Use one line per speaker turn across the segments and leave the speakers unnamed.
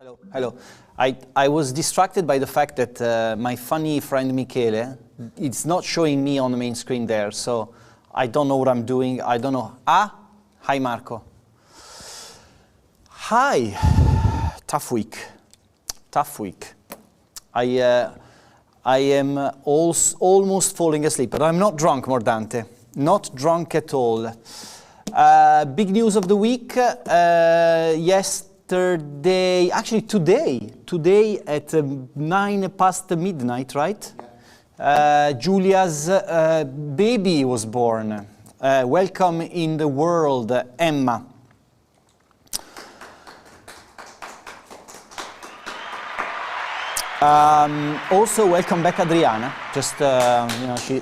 Hello, hello. I was distracted by the fact that my funny friend Michele, it's not showing me on the main screen there, so I don't know what I'm doing. I don't know. Hi Marco. Hi. Tough week. Tough week. I am almost falling asleep, but I'm not drunk, Mordante. Not drunk at all. Big news of the week. Yesterday, actually today at 9 past midnight, right? Yeah. Giulia's baby was born. Welcome in the world, Emma. Also, welcome back, Adriana. Just,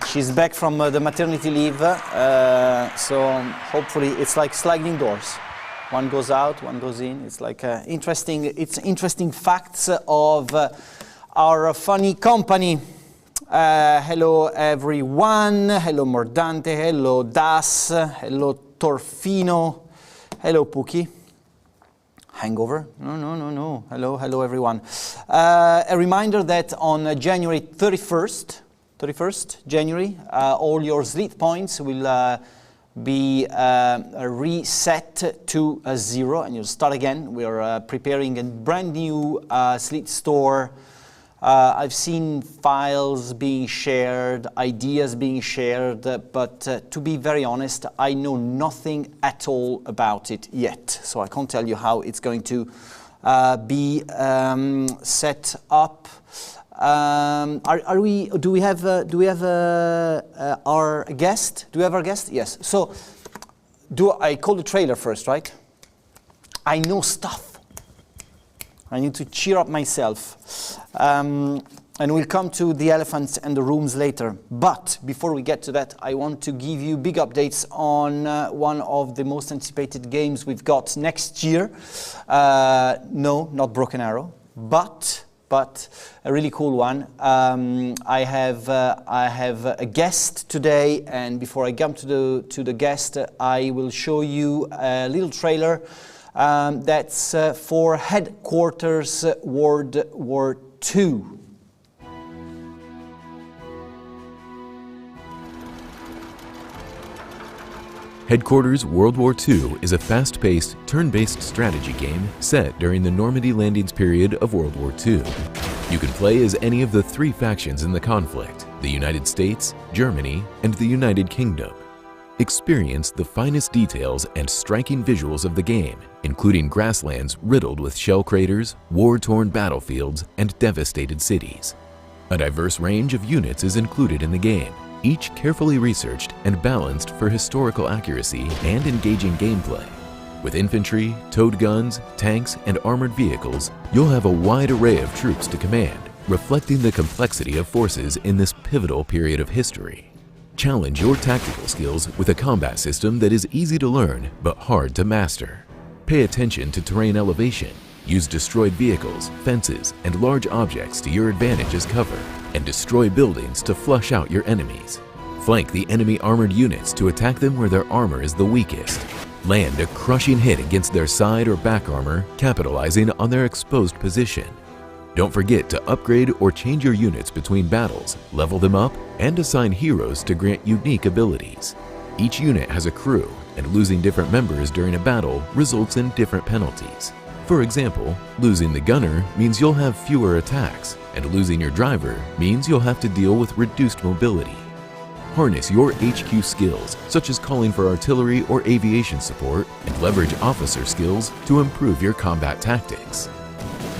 she's back from the maternity leave, so hopefully it's like sliding doors. One goes out, one goes in. It's like interesting facts of our funny company. Hello, everyone. Hello, Mordante. Hello, Das. Hello, Torfino. Hello, Puki. Hangover? No. Hello, everyone. A reminder that on January 31st January, all your Slit points will be reset to 0, and you'll start again. We are preparing a brand new Slit store. I've seen files being shared, ideas being shared, but to be very honest, I know nothing at all about it yet. So I can't tell you how it's going to be set up. Do we have our guest? Do we have our guest? Yes. So I call the trailer first, right? I know stuff. I need to cheer up myself. And we'll come to the elephants and the rooms later. But before we get to that, I want to give you big updates on one of the most anticipated games we've got next year. No, not Broken Arrow, but a really cool one. I have a guest today, and before I come to the guest, I will show you a little trailer that's for Headquarters World War II.
Headquarters World War II is a fast-paced, turn-based strategy game set during the Normandy landings period of World War II. You can play as any of the 3 factions in the conflict: the United States, Germany, and the United Kingdom. Experience the finest details and striking visuals of the game, including grasslands riddled with shell craters, war-torn battlefields, and devastated cities. A diverse range of units is included in the game, each carefully researched and balanced for historical accuracy and engaging gameplay. With infantry, towed guns, tanks, and armored vehicles, you'll have a wide array of troops to command, reflecting the complexity of forces in this pivotal period of history. Challenge your tactical skills with a combat system that is easy to learn but hard to master. Pay attention to terrain elevation. Use destroyed vehicles, fences, and large objects to your advantage as cover, and destroy buildings to flush out your enemies. Flank the enemy armored units to attack them where their armor is the weakest. Land a crushing hit against their side or back armor, capitalizing on their exposed position. Don't forget to upgrade or change your units between battles, level them up, and assign heroes to grant unique abilities. Each unit has a crew, and losing different members during a battle results in different penalties. For example, losing the gunner means you'll have fewer attacks, and losing your driver means you'll have to deal with reduced mobility. Harness your HQ skills, such as calling for artillery or aviation support, and leverage officer skills to improve your combat tactics.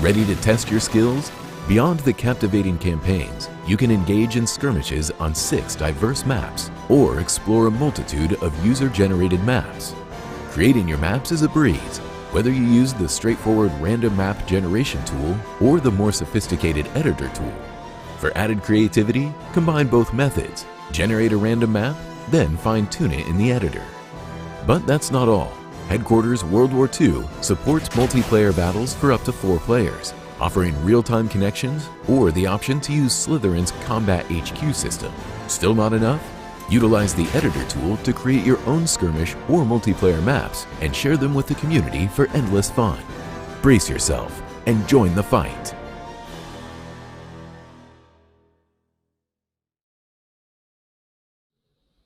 Ready to test your skills? Beyond the captivating campaigns, you can engage in skirmishes on 6 diverse maps or explore a multitude of user-generated maps. Creating your maps is a breeze, whether you use the straightforward random map generation tool or the more sophisticated editor tool. For added creativity, combine both methods. Generate a random map, then fine-tune it in the editor. But that's not all. Headquarters World War II supports multiplayer battles for up to 4 players, offering real-time connections or the option to use Slitherine's Combat HQ system. Still not enough? Utilize the editor tool to create your own skirmish or multiplayer maps and share them with the community for endless fun. Brace yourself. and join the fight.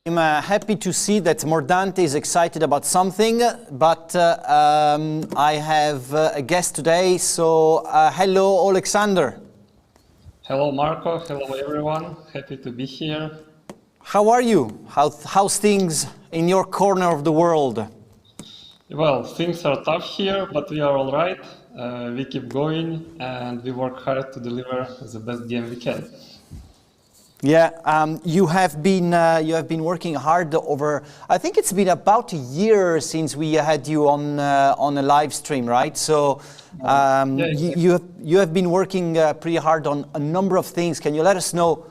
I'm happy to see that Mordante is excited about something, but I have a guest today, so hello Alexander.
Hello Marco, hello everyone, happy to be here.
How are you? How's things in your corner of the world?
Well, things are tough here, but we are all right. We keep going and we work hard to deliver the best game we can.
Yeah, you have been working hard over. I think it's been about a year since we had you on a live stream, right? So
Yeah, exactly.
you have been working pretty hard on a number of things. Can you let us know,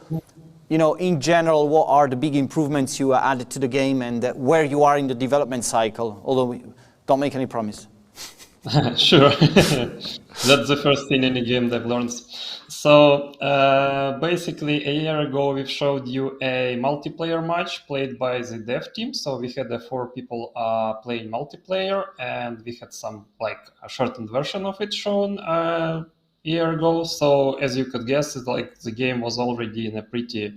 in general, what are the big improvements you added to the game and where you are in the development cycle? Although don't make any promise.
Sure, that's the first thing any game dev learns. So basically, a year ago, we showed you a multiplayer match played by the dev team. So we had 4 people playing multiplayer, and we had some a shortened version of it shown a year ago. So as you could guess, the game was already in a pretty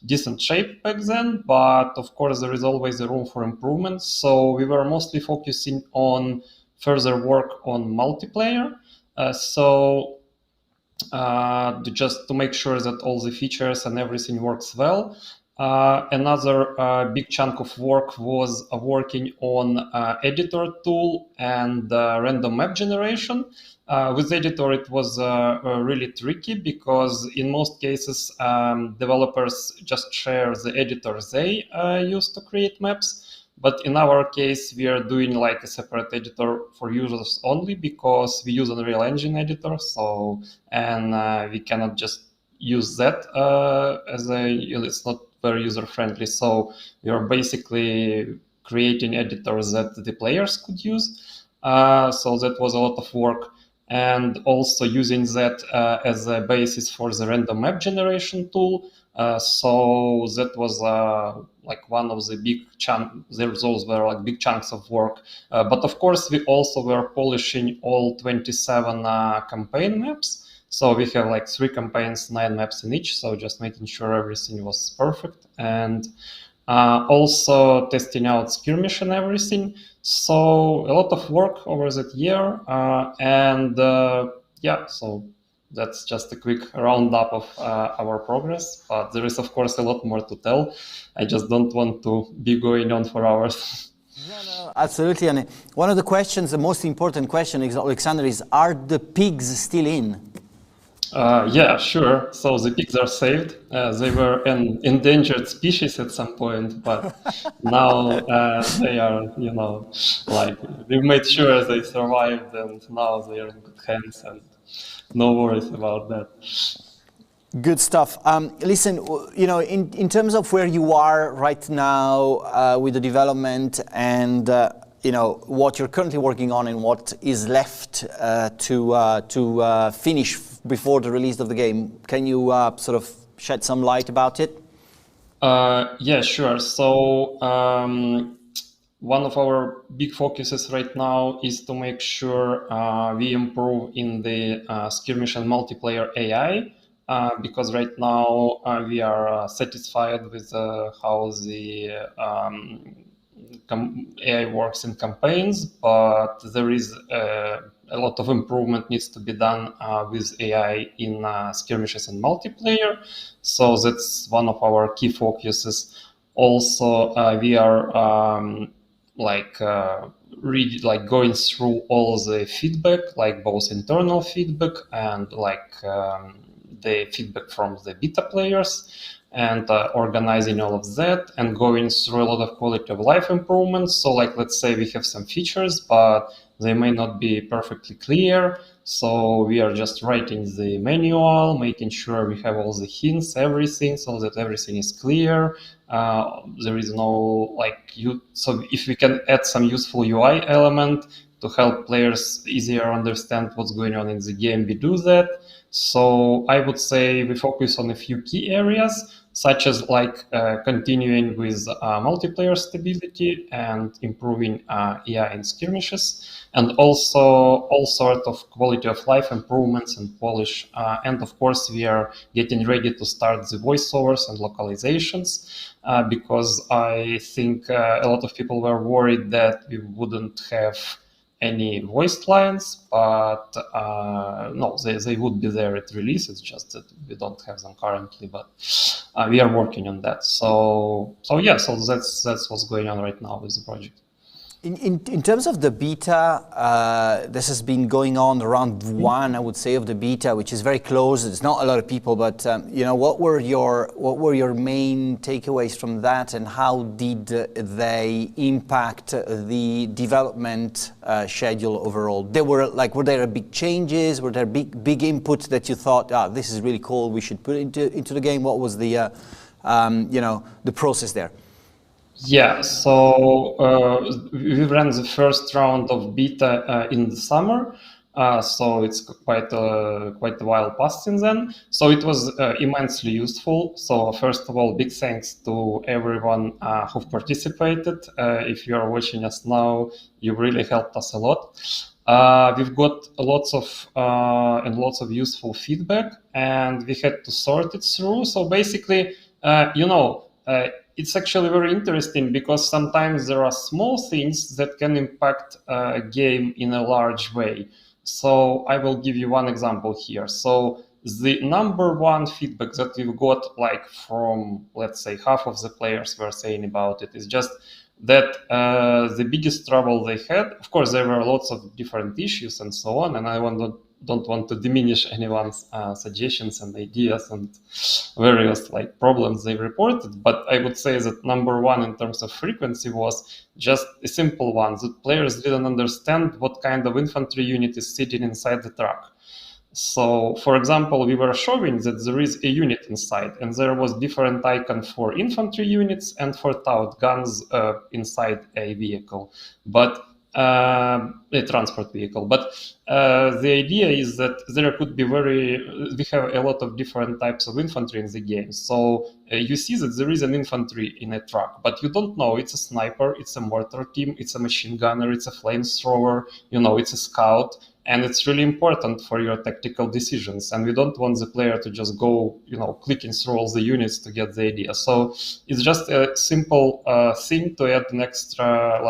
decent shape back then. But of course, there is always a room for improvement. So we were mostly focusing on further work on multiplayer. Just to make sure that all the features and everything works well. Another big chunk of work was working on editor tool and random map generation. With editor, it was really tricky because in most cases, developers just share the editor they use to create maps. But in our case, we are doing a separate editor for users only because we use Unreal Engine editor. And we cannot just use that it's not very user friendly. So we are basically creating editors that the players could use. So that was a lot of work. And also using that as a basis for the random map generation tool. So that was one of the big chunks. Those were big chunks of work. But of course, we also were polishing all 27 campaign maps. So we have 3 campaigns, 9 maps in each. So just making sure everything was perfect. And also testing out skirmish and everything. So a lot of work over that year. So that's just a quick roundup of our progress. But there is, of course, a lot more to tell. I just don't want to be going on for hours.
No, absolutely. And one of the questions, the most important question, Alexander, is are the pigs still in?
Yeah, sure. So the pigs are saved. They were an endangered species at some point, but now they are, we made sure they survived, and now they are in good hands, and no worries about that.
Good stuff. Listen, in terms of where you are right now with the development and what you're currently working on and what is left to finish before the release of the game, can you sort of shed some light about it?
Yeah, sure. So one of our big focuses right now is to make sure we improve in the skirmish and multiplayer AI. Because right now we are satisfied with how the AI works in campaigns, but there is a lot of improvement needs to be done with AI in skirmishes and multiplayer. So that's one of our key focuses. Also, we are going through all the feedback, both internal feedback and the feedback from the beta players, and organizing all of that and going through a lot of quality of life improvements. So let's say we have some features, but they may not be perfectly clear. So we are just writing the manual, making sure we have all the hints, everything, so that everything is clear. There is no so if we can add some useful UI element to help players easier understand what's going on in the game, we do that. So I would say we focus on a few key areas. such as like continuing with multiplayer stability and improving AI in skirmishes, and also all sort of quality of life improvements and polish. And of course, we are getting ready to start the voiceovers and localizations because I think a lot of people were worried that we wouldn't have any voiced lines, but no, they would be there at release. It's just that we don't have them currently, but we are working on that. So yeah, so that's what's going on right now with the project.
In terms of the beta, this has been going on around one, I would say, of the beta, which is very close. It's not a lot of people, but what were your main takeaways from that, and how did they impact the development schedule overall? Were there big changes? Were there big inputs that you thought, this is really cool, we should put into the game? What was the the process there?
Yeah, so we ran the first round of beta in the summer, so it's quite a while past since then. So it was immensely useful. So first of all, big thanks to everyone who participated. If you are watching us now, you really helped us a lot. We've got lots of useful feedback, and we had to sort it through. So basically, it's actually very interesting because sometimes there are small things that can impact a game in a large way. So I will give you one example here. So the number one feedback that we've got, like from, let's say, half of the players were saying about it, is just that the biggest trouble they had, of course, there were lots of different issues and so on, and I don't want to diminish anyone's suggestions and ideas and various problems they reported, but I would say that number one in terms of frequency was just a simple one, that players didn't understand what kind of infantry unit is sitting inside the truck. So, for example, we were showing that there is a unit inside, and there was different icon for infantry units and for towed guns inside a vehicle, but a transport vehicle. But the idea is that there could be we have a lot of different types of infantry in the game. So you see that there is an infantry in a truck, but you don't know it's a sniper, it's a mortar team, it's a machine gunner, it's a flamethrower, it's a scout. And it's really important for your tactical decisions. And we don't want the player to just go, clicking through all the units to get the idea. So it's just a simple thing to add an extra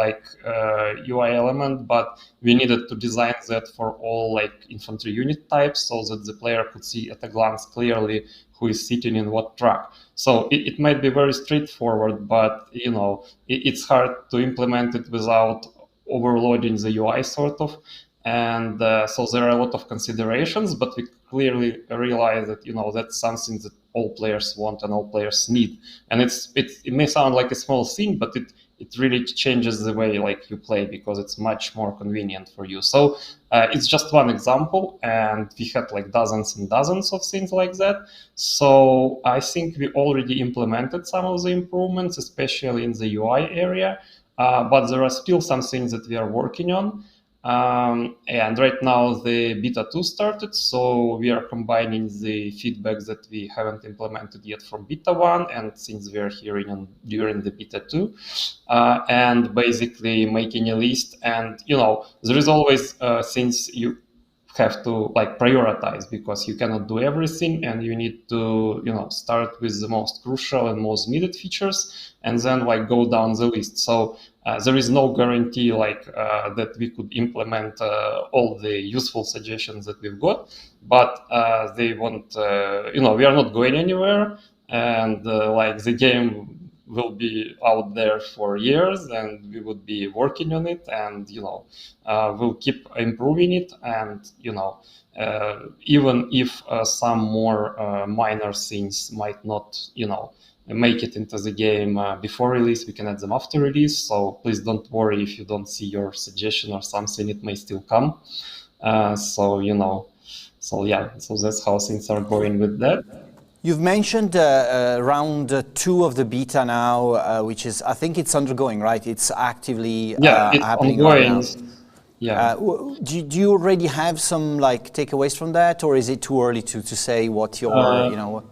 UI element, but we needed to design that for all infantry unit types so that the player could see at a glance clearly who is sitting in what truck. So it might be very straightforward, but it's hard to implement it without overloading the UI sort of. And so there are a lot of considerations, but we clearly realize that that's something that all players want and all players need. And it may sound like a small thing, but it really changes the way you play because it's much more convenient for you. So it's just one example, and we had dozens and dozens of things like that. So I think we already implemented some of the improvements, especially in the UI area, but there are still some things that we are working on. And right now the beta 2 started, so we are combining the feedback that we haven't implemented yet from beta 1 and things we are hearing during the beta 2, and basically making a list. And there is always things you have to prioritize because you cannot do everything, and you need to start with the most crucial and most needed features and then go down the list. So there is no guarantee that we could implement all the useful suggestions that we've got, but they won't, we are not going anywhere, and the game will be out there for years, and we would be working on it, and we'll keep improving it. And even if some more minor things might not make it into the game before release, we can add them after release. So please don't worry if you don't see your suggestion or something, it may still come. So that's how things are going with that.
You've mentioned round 2 of the beta now, which is, I think it's undergoing, right? It's actively happening
ongoing.
Right now.
Yeah.
Do you already have some takeaways from that, or is it too early to say what your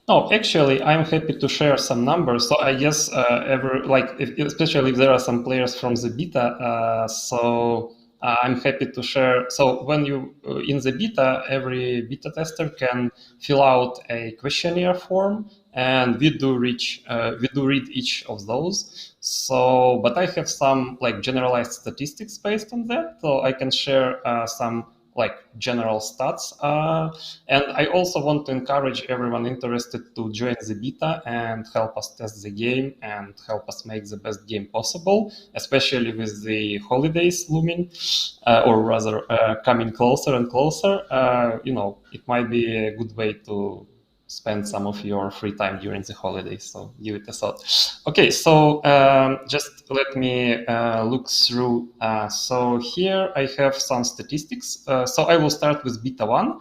No, actually, I'm happy to share some numbers. So I guess especially if there are some players from the beta, I'm happy to share. So when you in the beta, every beta tester can fill out a questionnaire form, and we do read each of those. So, but I have some like generalized statistics based on that, so I can share some like general stats. And I also want to encourage everyone interested to join the beta and help us test the game and help us make the best game possible, especially with the holidays looming, or rather coming closer and closer. It might be a good way to spend some of your free time during the holidays. So give it a thought. Okay, so just let me look through. So here I have some statistics. So I will start with beta 1,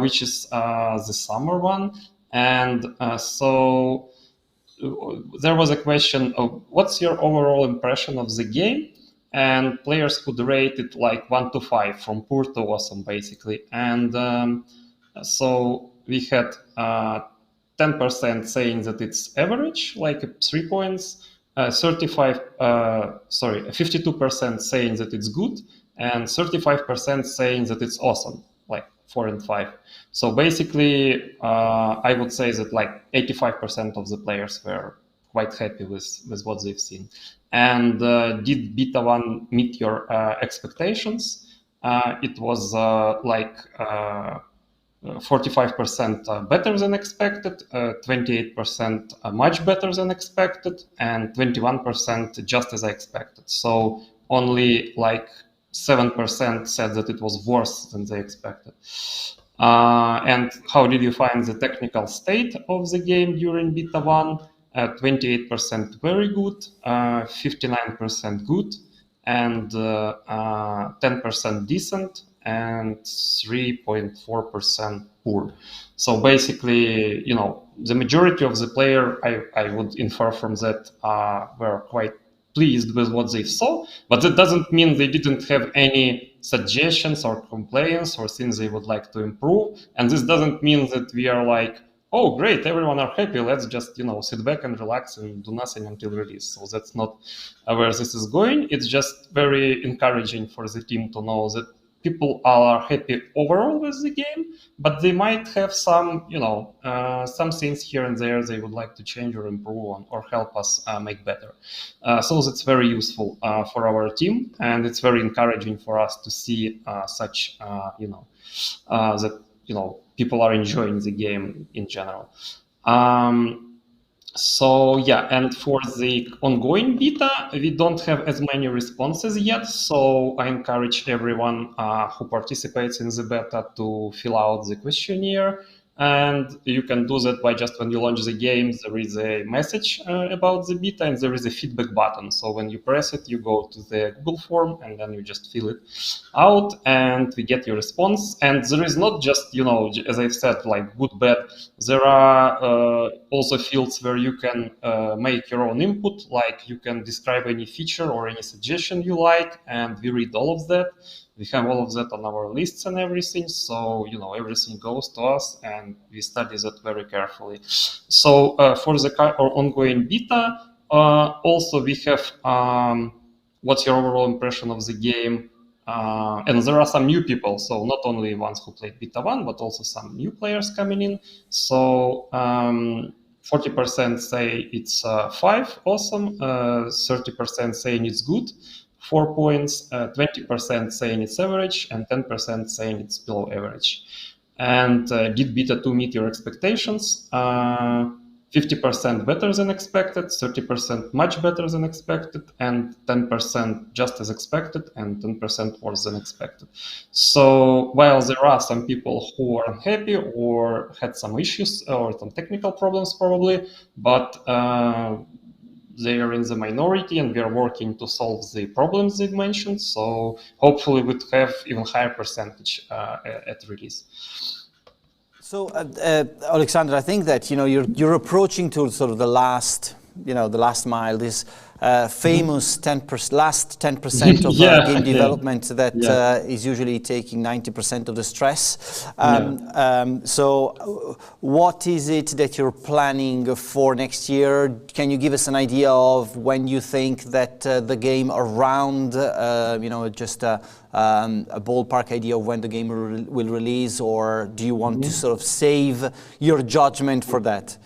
which is the summer one. And so there was a question of what's your overall impression of the game? And players could rate it like 1 to 5, from poor to awesome, basically. And so we had 10% saying that it's average, like 3 points, 52% saying that it's good, and 35% saying that it's awesome, like 4 and 5. So basically, I would say that like 85% of the players were quite happy with what they've seen. And did Beta 1 meet your expectations? It was 45% better than expected, 28% much better than expected, and 21% just as I expected. So only like 7% said that it was worse than they expected. And how did you find the technical state of the game during Beta 1? 28% very good, 59% good, and 10% decent, and 3.4% poor. So basically, the majority of the player, I would infer from that, were quite pleased with what they saw, but that doesn't mean they didn't have any suggestions or complaints or things they would like to improve. And this doesn't mean that we are like, oh, great, everyone are happy, let's just, sit back and relax and do nothing until release. So that's not where this is going. It's just very encouraging for the team to know that people are happy overall with the game, but they might have some, some things here and there they would like to change or improve on or help us make better. So that's very useful for our team, and it's very encouraging for us to see such, that, people are enjoying the game in general. So yeah, and for the ongoing beta, we don't have as many responses yet. So I encourage everyone who participates in the beta to fill out the questionnaire. And you can do that by just when you launch the game, there is a message about the beta and there is a feedback button. So when you press it, you go to the Google form and then you just fill it out and we get your response. And there is not just, as I've said, like good, bad. There are also fields where you can make your own input, like you can describe any feature or any suggestion you like, and we read all of that. We have all of that on our lists and everything, so everything goes to us, and we study that very carefully. So for the ongoing beta, also we have what's your overall impression of the game, and there are some new people, so not only ones who played beta 1, but also some new players coming in. So 40% say it's 5, awesome, 30% saying it's good, 4 points, 20% saying it's average, and 10% saying it's below average. And did beta 2 meet your expectations? 50% better than expected, 30% much better than expected, and 10% just as expected, and 10% worse than expected. So while there are some people who are unhappy or had some issues or some technical problems probably, but they are in the minority, and we are working to solve the problems they mentioned. So hopefully we'd have even higher percentage at release.
So, Alexander, I think that you're approaching to sort of the last the last mile, this famous 10% last 10% of game development that is usually taking 90% of the stress. So what is it that you're planning for next year? Can you give us an idea of when you think that the game around, just a ballpark idea of when the game will release, or do you want to sort of save your judgment for that?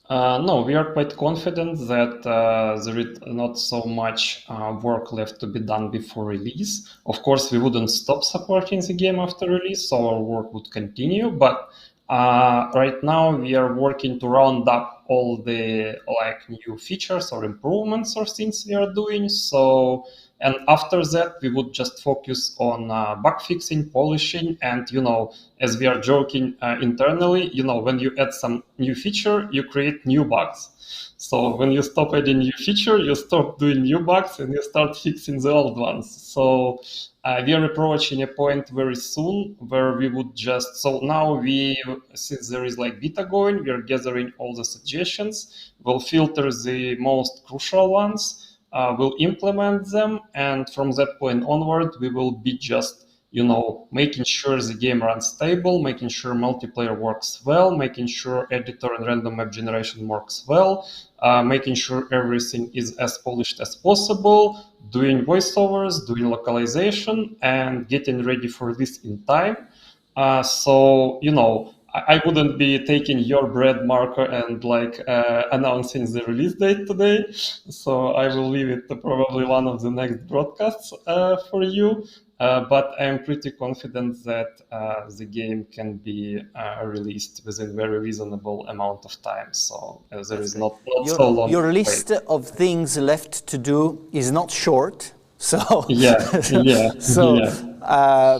No, we are quite confident that there is not so much work left to be done before release. Of course, we wouldn't stop supporting the game after release, so our work would continue. But right now, we are working to round up all the new features or improvements or things we are doing. So, and after that, we would just focus on bug fixing, polishing, and as we are joking internally, when you add some new feature, you create new bugs. So when you stop adding new feature, you stop doing new bugs and you start fixing the old ones. So we are approaching a point very soon where we would just, so now since there is beta going, we are gathering all the suggestions, we'll filter the most crucial ones, we'll implement them, and from that point onward, we will be just making sure the game runs stable, making sure multiplayer works well, making sure editor and random map generation works well, making sure everything is as polished as possible, doing voiceovers, doing localization, and getting ready for this in time. So, I wouldn't be taking your bread, Marco, and announcing the release date today. So I will leave it to probably one of the next broadcasts for you. But I'm pretty confident that the game can be released within very reasonable amount of time. So there is not so long.
Your list of things left to do is not short. So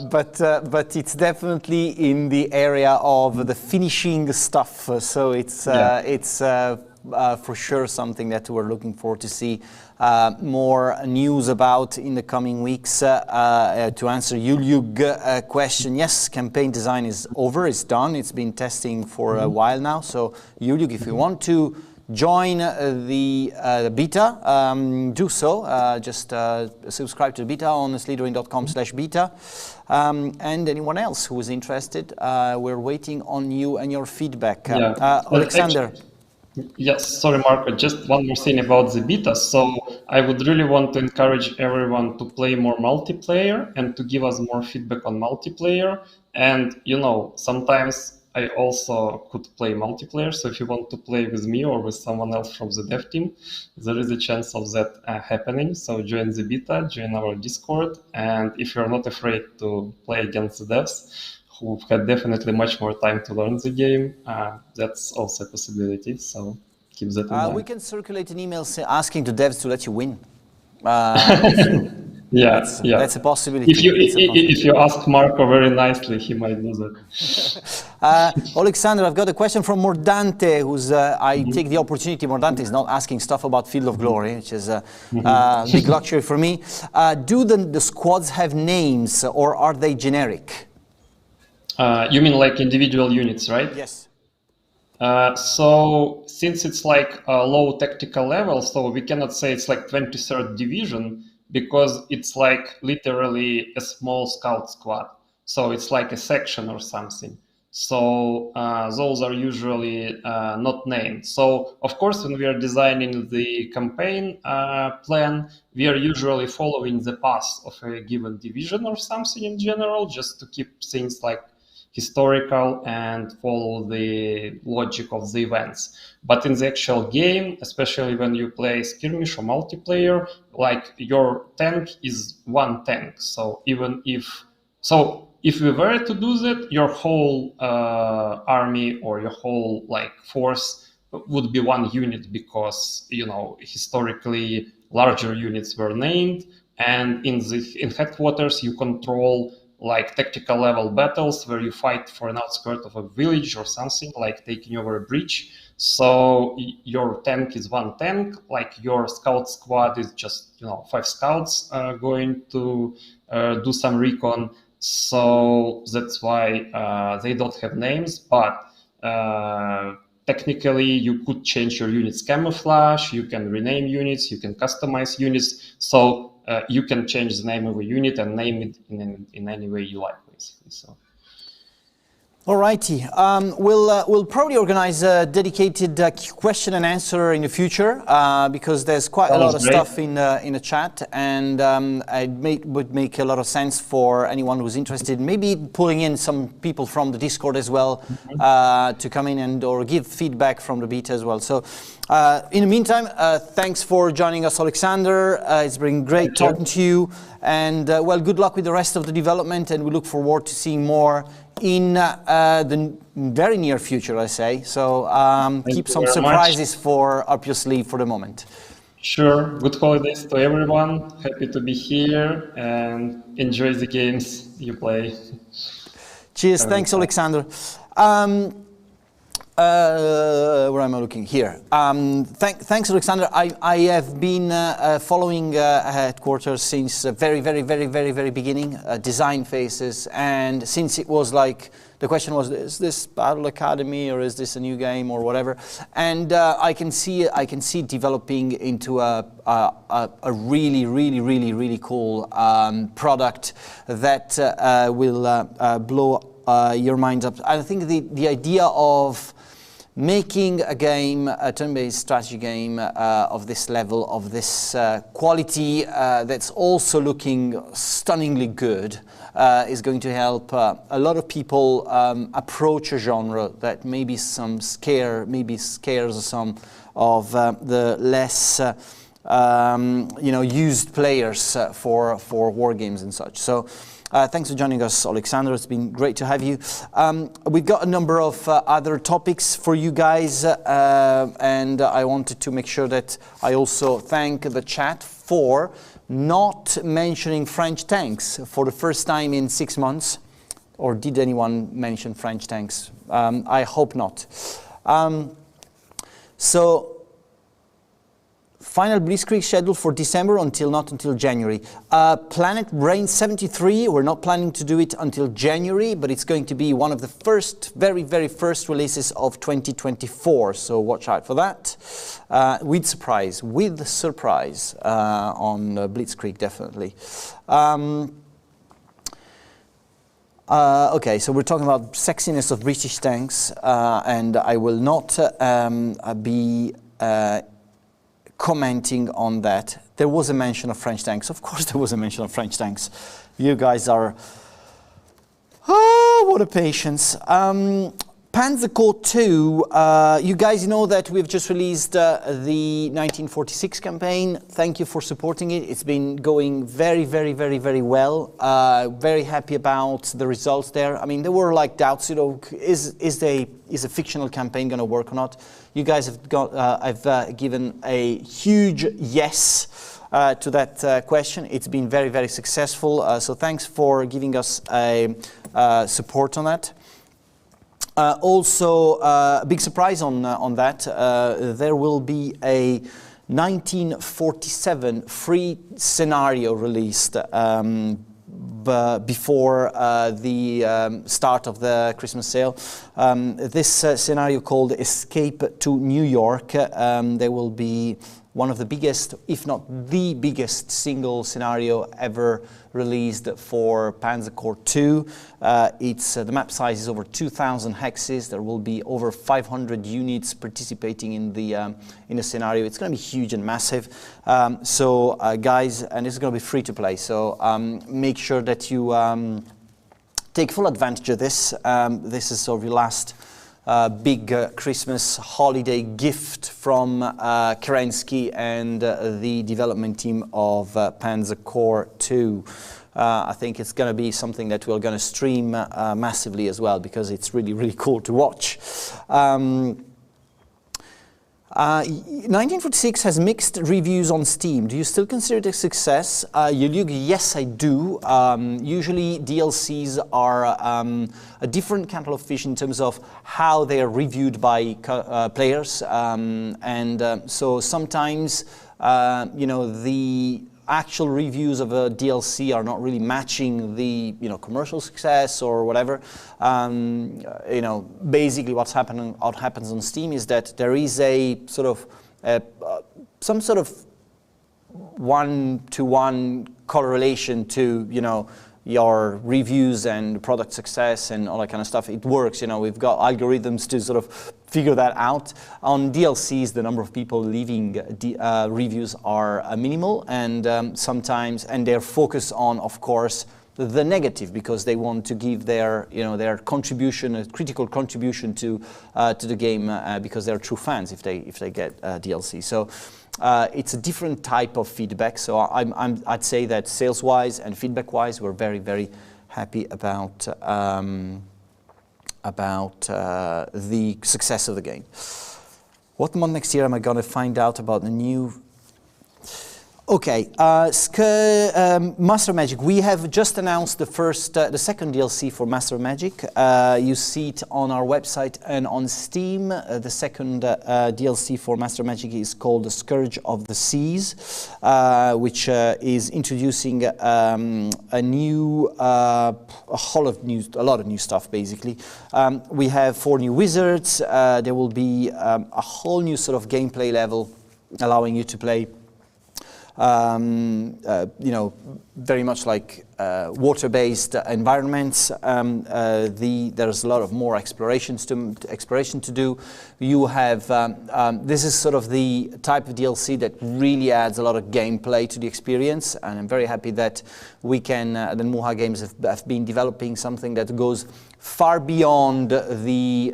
but it's definitely in the area of the finishing stuff. So it's for sure something that we're looking forward to see more news about in the coming weeks. To answer Yulyug question, yes, campaign design is over, it's done, it's been testing for a while now. So Yulyug, if you want to join the beta, do so. Just subscribe to the beta on slitherine.com/beta. And anyone else who is interested, we're waiting on you and your feedback. Alexander.
Yes, sorry, Marco, just one more thing about the beta. So I would really want to encourage everyone to play more multiplayer and to give us more feedback on multiplayer. And, sometimes I also could play multiplayer. So if you want to play with me or with someone else from the dev team, there is a chance of that happening. So join the beta, join our Discord. And if you're not afraid to play against the devs, who had definitely much more time to learn the game, that's also a possibility. So keep that in mind.
We can circulate an email asking the devs to let you win. That's a possibility.
If you ask Marco very nicely, he might do that.
Alexander, I've got a question from Mordante, who's I take the opportunity. Mordante is not asking stuff about Field of Glory, which is a big luxury for me. Do the squads have names, or are they generic?
You mean like individual units, right?
Yes.
So since it's a low tactical level, so we cannot say it's 23rd Division, because it's literally a small scout squad. So it's a section or something. So those are usually not named. So of course, when we are designing the campaign plan, we are usually following the path of a given division or something in general, just to keep things historical and follow the logic of the events. But in the actual game, especially when you play skirmish or multiplayer, your tank is one tank. So if we were to do that, your whole army or your whole force would be one unit, because historically larger units were named, and in headquarters you control tactical level battles where you fight for an outskirt of a village or something, taking over a bridge. So your tank is one tank, your scout squad is just 5 scouts going to do some recon. So that's why they don't have names, but technically, you could change your unit's camouflage, you can rename units, you can customize units. So you can change the name of a unit and name it in any way you like, basically. So.
Alrighty, we'll probably organize a dedicated question and answer in the future because there's quite a lot of stuff in the chat, and it would make a lot of sense for anyone who's interested, maybe pulling in some people from the Discord as well to come in and or give feedback from the beta as well. So in the meantime, thanks for joining us, Alexander. It's been great talking to you, and well, good luck with the rest of the development, and we look forward to seeing more in the very near future, I say. So keep some surprises up your sleeve for the moment.
Sure. Good holidays to everyone. Happy to be here and enjoy the games you play.
Cheers. Thanks, Alexander. Where am I looking? Here. Thanks, Alexander. I have been following headquarters since very beginning, design phases, and since it was like the question was, is this Battle Academy or is this a new game or whatever? And I can see it developing into a really cool product that will blow your minds up. I think the idea of making a game, a turn-based strategy game of this level, of this quality, that's also looking stunningly good, is going to help a lot of people approach a genre that maybe scares some of the less used players for war games and such. So. Thanks for joining us, Alexander. It's been great to have you. We've got a number of other topics for you guys, and I wanted to make sure that I also thank the chat for not mentioning French tanks for the first time in 6 months. Or did anyone mention French tanks? I hope not. So. Final Blitzkrieg scheduled for December not until January. Planet Brain 73, we're not planning to do it until January, but it's going to be one of the very first releases of 2024. So watch out for that. With surprise on Blitzkrieg, definitely. Okay, so we're talking about sexiness of British tanks, and I will not be commenting on that. There was a mention of French tanks. Of course there was a mention of French tanks. You guys are... Oh, what a patience. Panzer Corps 2, you guys know that we've just released the 1946 campaign. Thank you for supporting it. It's been going very well. Very happy about the results there. I mean, there were like doubts, is a fictional campaign going to work or not? You guys have got, I've given a huge yes to that question. It's been very successful. So thanks for giving us a support on that. Also, a big surprise on that. There will be a 1947 free scenario released before the start of the Christmas sale. This scenario called Escape to New York. There will be one of the biggest, if not the biggest, single scenario ever released for Panzer Corps 2. The map size is over 2,000 hexes. There will be over 500 units participating in the scenario. It's going to be huge and massive. So guys, and it's going to be free to play. So make sure that you take full advantage of this. This is sort of your last big Christmas holiday gift from Kerensky and the development team of Panzer Corps 2. I think it's going to be something that we're going to stream massively as well, because it's really cool to watch. 1946 has mixed reviews on Steam. Do you still consider it a success? Yes, I do. Usually DLCs are a different kettle of fish in terms of how they are reviewed by players. So sometimes, the actual reviews of a DLC are not really matching the commercial success or whatever. Basically what happens on Steam is that there is a sort of some sort of one-to-one correlation to your reviews and product success and all that kind of stuff. It works, we've got algorithms to sort of figure that out. On DLCs, the number of people leaving reviews are minimal, and sometimes, and they're focused on, of course, the negative, because they want to give their contribution, a critical contribution to the game, because they're true fans if they get DLC. So it's a different type of feedback. So I'd say that sales-wise and feedback-wise, we're very, very happy about the success of the game. What month next year am I going to find out about the new? Okay, Master of Magic. We have just announced the second DLC for Master of Magic. You see it on our website and on Steam. The second DLC for Master of Magic is called The Scourge of the Seas, which is introducing a lot of new stuff, basically. We have 4 new wizards. There will be a whole new sort of gameplay level, allowing you to play very much like water-based environments. There's a lot of more exploration to do. You have this is sort of the type of DLC that really adds a lot of gameplay to the experience, and I'm very happy that we can. The Muha Games have been developing something that goes far beyond the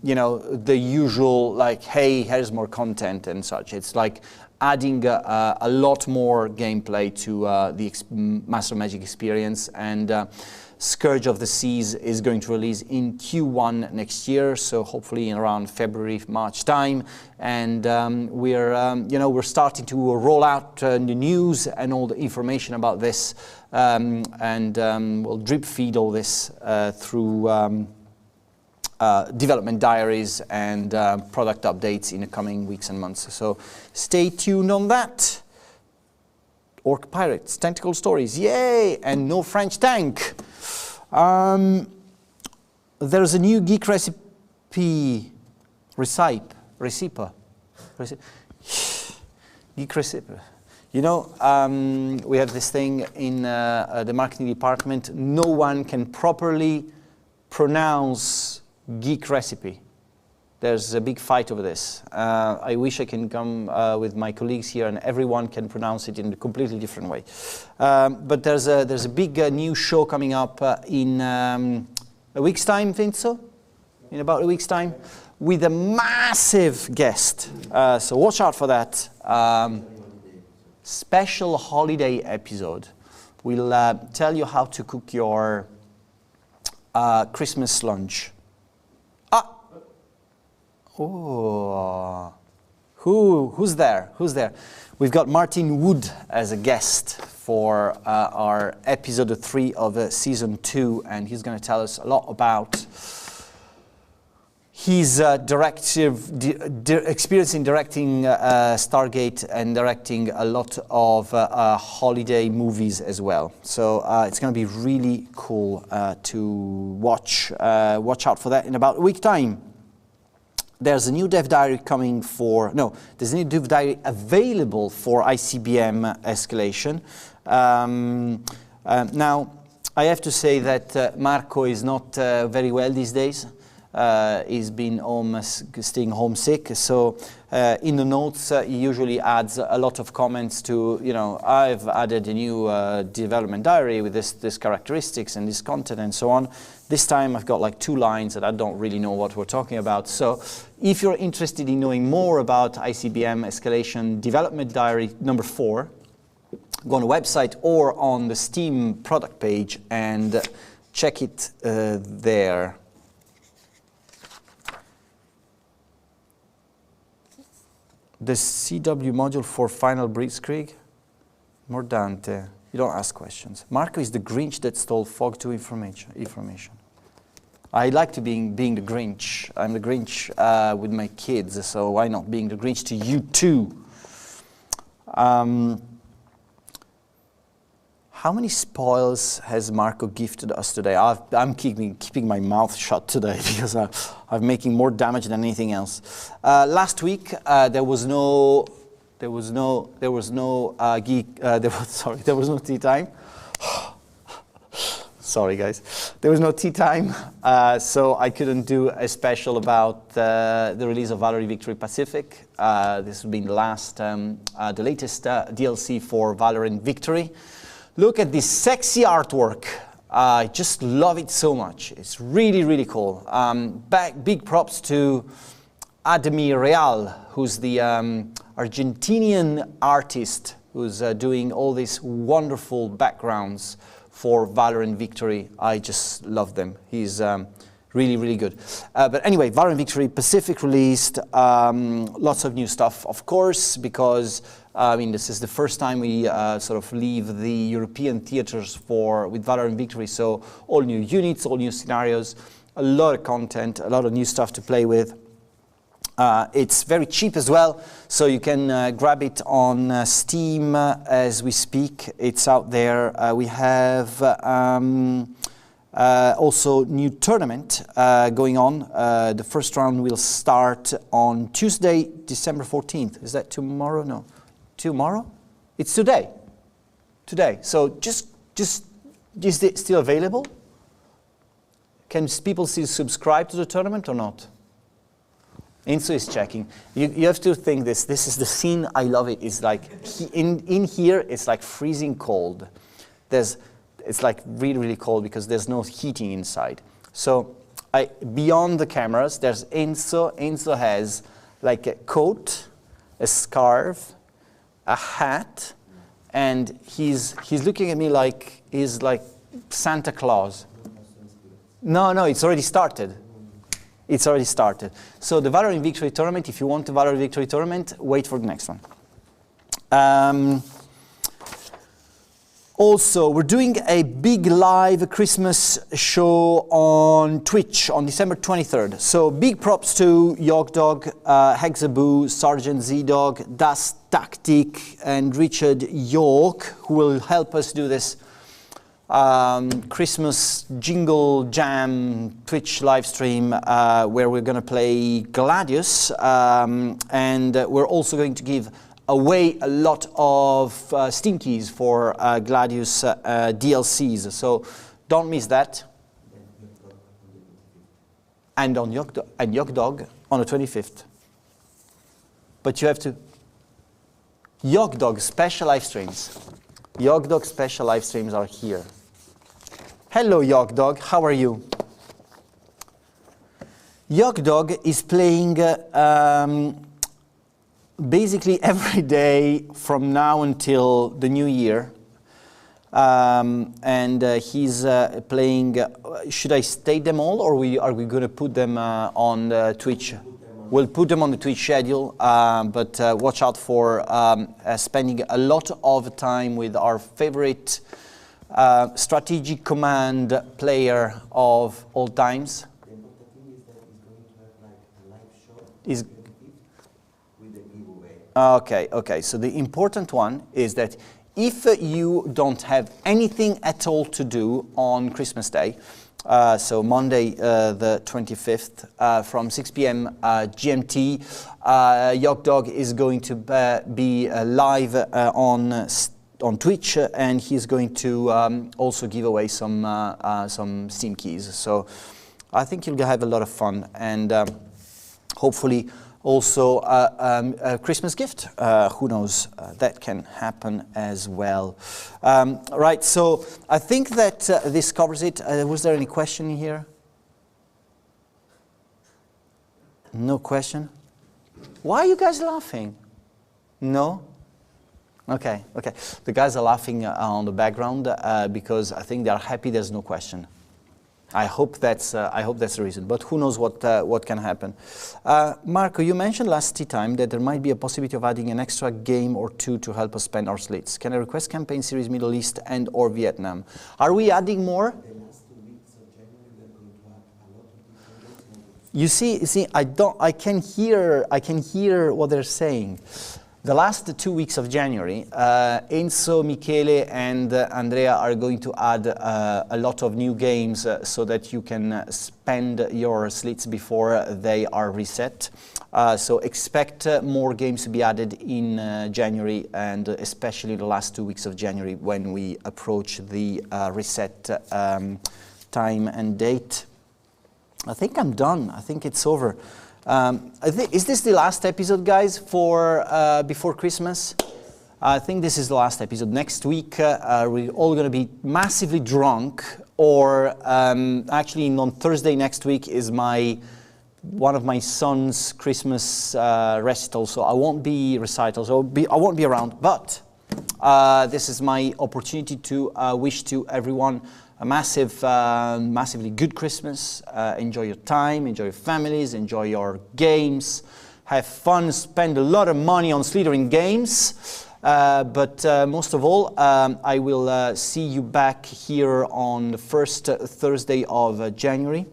the usual, like, hey, here's more content and such. It's like adding a lot more gameplay to the Master of Magic experience, and Scourge of the Seas is going to release in Q1 next year, so hopefully in around February, March time, and we're starting to roll out the news and all the information about this, and we'll drip feed all this through development diaries and product updates in the coming weeks and months. So stay tuned on that. Orc Pirates, Tentacle Stories, yay! And no French tank. There's a new geek recipe, geek recipe. We have this thing in the marketing department. No one can properly pronounce geek recipe. There's a big fight over this. I wish I can come with my colleagues here and everyone can pronounce it in a completely different way. But there's a big new show coming up in a week's time, Vinzo? In about a week's time, with a massive guest. So watch out for that. Special holiday episode. We'll tell you how to cook your Christmas lunch. Oh, who's there? We've got Martin Wood as a guest for our episode 3 of season 2, and he's going to tell us a lot about his experience in directing Stargate and directing a lot of holiday movies as well. So it's going to be really cool to watch. Watch out for that in about a week's time. There's a new dev diary there's a new dev diary available for ICBM escalation. Now, I have to say that Marco is not very well these days. He's been staying homesick. So in the notes, he usually adds a lot of comments to, I've added a new development diary with this characteristics and this content and so on. This time I've got like 2 lines that I don't really know what we're talking about. So if you're interested in knowing more about ICBM Escalation Development Diary number 4, go on the website or on the Steam product page and check it there. The CW module for Final Blitzkrieg? Mordante. You don't ask questions. Marco is the Grinch that stole Fog 2 information. I like to being the Grinch. I'm the Grinch with my kids, so why not being the Grinch to you too? How many spoils has Marco gifted us today? I'm keeping my mouth shut today because I'm making more damage than anything else. Last week there was no tea time. Sorry guys, there was no tea time, so I couldn't do a special about the release of Val Victory Pacific. This has been the latest DLC for Valorant Victory. Look at this sexy artwork. I just love it so much. It's really, really cool. Big props to Admi Real, who's the Argentinian artist who's doing all these wonderful backgrounds for Valorant Victory. I just love them. He's really, really good. But anyway, Valorant Victory Pacific released lots of new stuff, of course, because this is the first time we sort of leave the European theaters with Valorant Victory. So all new units, all new scenarios, a lot of content, a lot of new stuff to play with. It's very cheap as well, so you can grab it on Steam as we speak. It's out there. We have also new tournament going on. The first round will start on Tuesday, December 14th. Is that tomorrow? No. Tomorrow? It's today. Today. So just is it still available? Can people still subscribe to the tournament or not? Inso is checking. You have to think this is the scene. I love it. It's like in here it's like freezing cold. It's like really, really cold because there's no heating inside. So beyond the cameras, there's Enzo. Enzo has like a coat, a scarf, a hat, and he's looking at me like he's like Santa Claus. No, it's already started. It's already started. So the Valorant Victory Tournament, if you want the Valorant Victory Tournament, wait for the next one. Also, we're doing a big live Christmas show on Twitch on December 23rd. So big props to Yogdog, Hexaboo, Sergeant Z-Dog, Das Tactic, and Richard York, who will help us do this Christmas jingle jam Twitch live stream where we're going to play Gladius, and we're also going to give away a lot of Steam keys for Gladius DLCs, so don't miss that. And on Yogdog on the 25th. But you have to Yogdog special live streams. Yogdog special live streams are here. Hello Yogdog, how are you? Yogdog is playing basically every day from now until the new year. And he's playing, should I state them all, or are we going to put them on Twitch? We'll put them on the Twitch schedule, but watch out for spending a lot of time with our favorite strategic command player of all times.
The important thing is that he's going to have like a live show with a giveaway.
Okay. So the important one is that if you don't have anything at all to do on Christmas Day, so Monday the 25th from 6 p.m. GMT, Yogdog is going to be live on Twitch, and he's going to also give away some Steam keys. So I think you'll have a lot of fun, and hopefully also a Christmas gift. Who knows? That can happen as well. Right, so I think that this covers it. Was there any question here? No question? Why are you guys laughing? No? Okay. The guys are laughing on the background because I think they're happy there's no question. I hope that's the reason, but who knows what can happen. Marco, you mentioned last tea time that there might be a possibility of adding an extra game or two to help us spend our slits. Can I request campaign series Middle East and or Vietnam? Are we adding more?
The last 2 weeks of January we're going to have a lot of different games.
You see, I can hear what they're saying. The last 2 weeks of January, Enzo, Michele, and Andrea are going to add a lot of new games so that you can spend your slits before they are reset. So expect more games to be added in January, and especially the last 2 weeks of January when we approach the reset time and date. I think I'm done. I think it's over. Is this the last episode, guys, for before Christmas? I think this is the last episode. Next week, we're all going to be massively drunk, or actually on Thursday next week is one of my son's Christmas recital, so I won't be recital, so I won't be around. But this is my opportunity to wish to everyone a massively good Christmas. Enjoy your time, enjoy your families, enjoy your games, have fun, spend a lot of money on Slitherine games. But most of all, I will see you back here on the first Thursday of January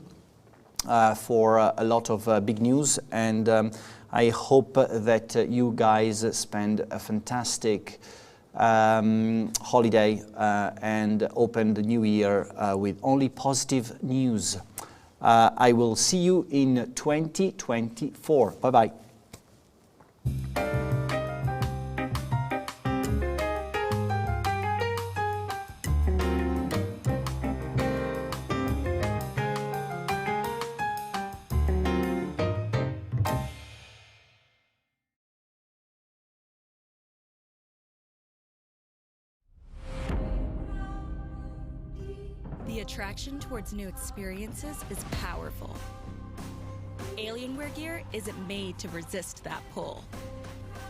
for a lot of big news. And I hope that you guys spend a fantastic holiday and open the new year with only positive news. I will see you in 2024. Bye-bye.
The attraction towards new experiences is powerful. Alienware gear isn't made to resist that pull.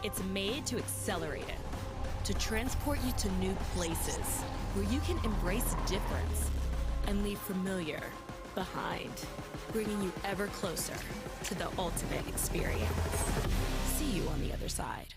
It's made to accelerate it, to transport you to new places where you can embrace difference and leave familiar behind, bringing you ever closer to the ultimate experience. See you on the other side.